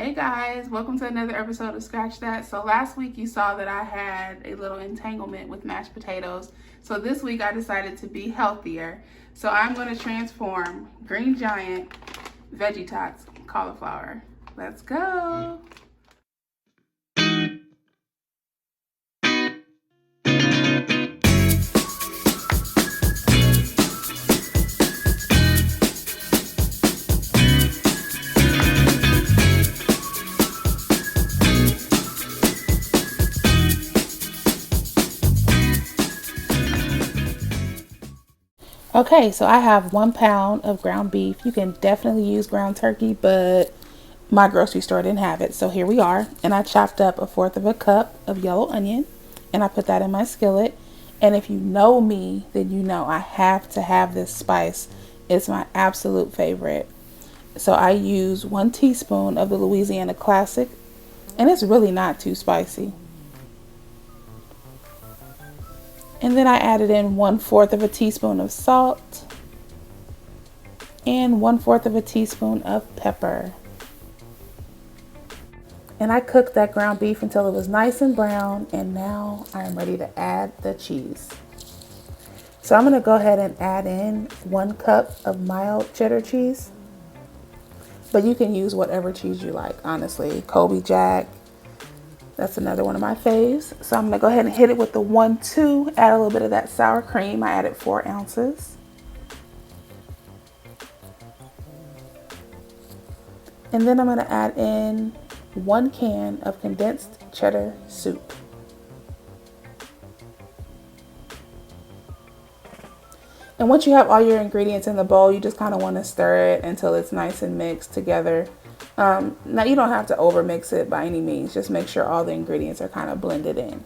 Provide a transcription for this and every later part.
Hey guys, welcome to another episode of Scratch That. So last week you saw that I had a little entanglement with mashed potatoes. So this week I decided to be healthier. So I'm going to transform Green Giant Veggie Tots cauliflower. Let's go. Okay, so I have 1 pound of ground beef. You can definitely use ground turkey, but my grocery store didn't have it. So here we are. And I chopped up 1/4 cup of yellow onion and I put that in my skillet. And if you know me, then you know I have to have this spice. It's my absolute favorite. So I use 1 teaspoon of the Louisiana Classic, and it's really not too spicy. And then I added in 1/4 teaspoon of salt and 1/4 teaspoon of pepper. And I cooked that ground beef until it was nice and brown, and now I am ready to add the cheese. So I'm going to go ahead and add in 1 cup of mild cheddar cheese. But you can use whatever cheese you like, honestly. Colby Jack. That's another one of my faves. So I'm going to go ahead and hit it with the 1-2, add a little bit of that sour cream. I added 4 ounces. And then I'm going to add in 1 can of condensed cheddar soup. And once you have all your ingredients in the bowl, you just kind of want to stir it until it's nice and mixed together. Now you don't have to over mix it by any means. Just make sure all the ingredients are kind of blended in.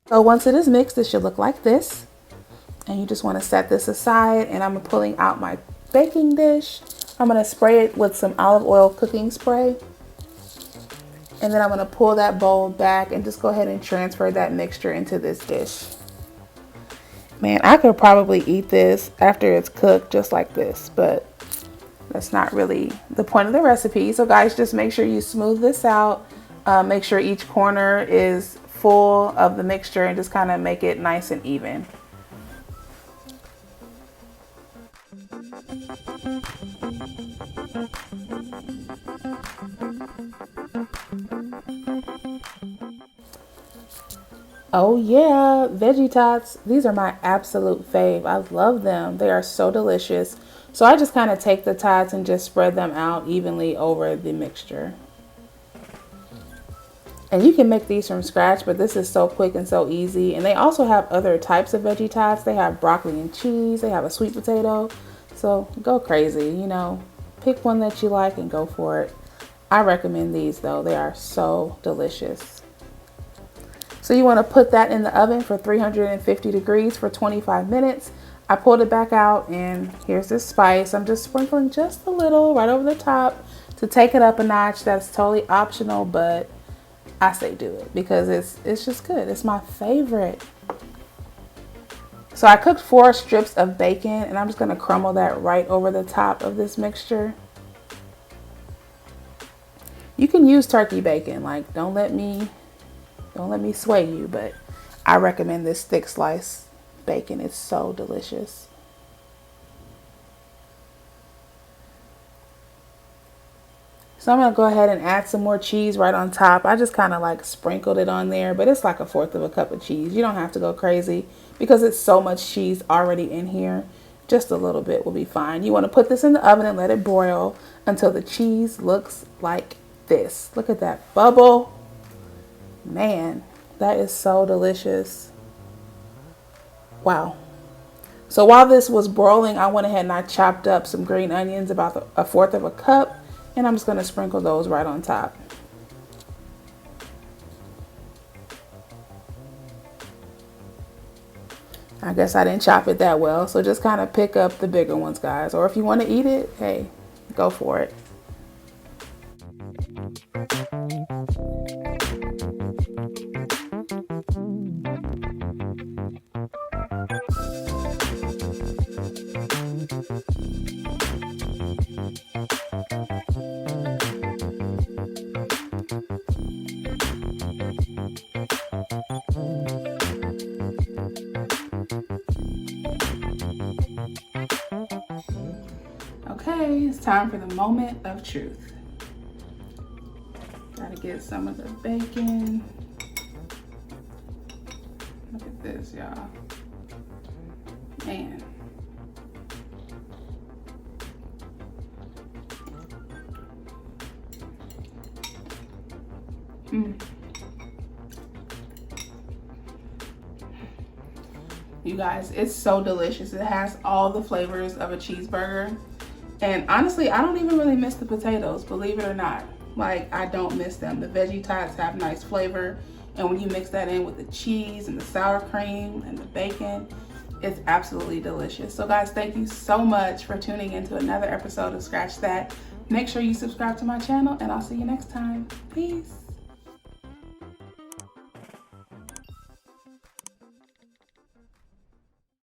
So once it is mixed, it should look like this. And you just want to set this aside, and I'm pulling out my baking dish. I'm going to spray it with some olive oil cooking spray. And then I'm going to pull that bowl back and just go ahead and transfer that mixture into this dish. Man, I could probably eat this after it's cooked just like this, but that's not really the point of the recipe. So guys, just make sure you smooth this out. Make sure each corner is full of the mixture and just kind of make it nice and even. Oh yeah, veggie tots. These are my absolute fave. I love them. They are so delicious. So I just kind of take the tots and just spread them out evenly over the mixture. And you can make these from scratch, but this is so quick and so easy. And they also have other types of veggie tots. They have broccoli and cheese. They have a sweet potato. So go crazy, you know, pick one that you like and go for it. I recommend these though. They are so delicious. So you want to put that in the oven for 350 degrees for 25 minutes. I pulled it back out, and here's this spice. I'm just sprinkling just a little right over the top to take it up a notch. That's totally optional, but I say do it because it's just good. It's my favorite. So I cooked 4 strips of bacon, and I'm just going to crumble that right over the top of this mixture. You can use turkey bacon. Like, don't let me sway you, but I recommend this thick slice bacon. It's so delicious. So I'm going to go ahead and add some more cheese right on top. I just kind of like sprinkled it on there, but it's like 1/4 cup of cheese. You don't have to go crazy because it's so much cheese already in here. Just a little bit will be fine. You want to put this in the oven and let it broil until the cheese looks like this. Look at that bubble. Man, that is so delicious. Wow. So while this was broiling, I went ahead and I chopped up some green onions, about 1/4 cup, and I'm just going to sprinkle those right on top. I guess I didn't chop it that well, so just kind of pick up the bigger ones, guys. Or if you want to eat it, hey, go for it. Okay, it's time for the moment of truth. Gotta get some of the bacon. Look at this, y'all. Man. You guys, it's so delicious. It has all the flavors of a cheeseburger. And honestly, I don't even really miss the potatoes, believe it or not. Like, I don't miss them. The veggie tots have nice flavor. And when you mix that in with the cheese and the sour cream and the bacon, it's absolutely delicious. So guys, thank you so much for tuning into another episode of Scratch That. Make sure you subscribe to my channel and I'll see you next time. Peace.